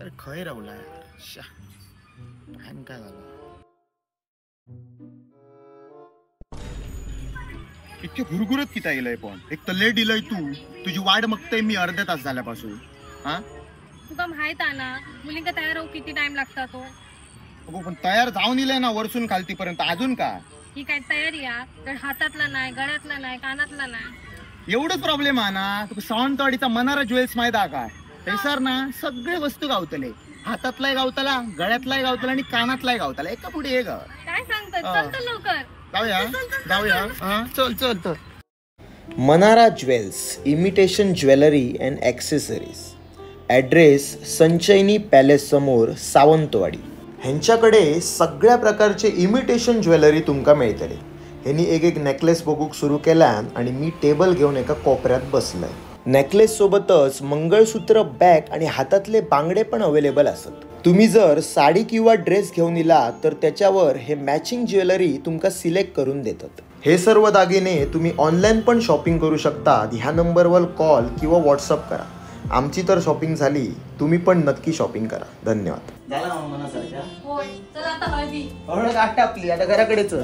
अरे खय राहुला यार शा टाइम काय झाला इतके गुरगुरत किती गेलंय पण एक तर लेट दिलंय तू तुझी वाट बघतोय मी अर्ध्या तास झाल्यापासून हा तुका माहित आहे ना मुलींका तयार होऊ किती टाइम लागता तो अगो पण तयार जाऊन दिलंय ना वरसून खालतीपर्यंत अजून का ही काय तयारी आहे तर हातातला नाही गळ्यातला नाही कानातला नाही एवढंच प्रॉब्लेम आहे ना तुका सावंतवाडीचा मनारा ज्वेल्स माहित आहे का तैसार ना सगळे वस्तू गावतले हातातलाय गावतला गळ्यातलाय गावतला आणि कानातलाय गावतला एका पुढे एक काय सांगतात चल तर लवकर जाऊया हा चल चल चल Manara jewels imitation jewellery and accessories address Sanchayani palace समोर सावंतवाडी ह्यांच्याकडे सगळ्या प्रकारचे इमिटेशन ज्वेलरी तुमका मिळतले ह्यांनी एक नेकलेस बघूक सुरू केल्यान आणि मी टेबल घेऊन एका कोपऱ्यात बसलोय नेकलेस सोबतच मंगळसूत्र बॅग आणि हातातले बांगडे पण अवेलेबल असत तुम्ही जर साडी किंवा ड्रेस घेऊन इला तर त्याच्यावर हे मॅचिंग ज्वेलरी तुमका सिलेक्ट करून देतात हे सर्व दागिने तुम्ही ऑनलाईन पण शॉपिंग करू शकता ह्या नंबरवर कॉल किंवा व्हॉट्सअप करा आमची तर शॉपिंग झाली तुम्ही पण नक्की शॉपिंग करा धन्यवाद होय चल आता हळदी हळद आटा आपली आता घराकडे चल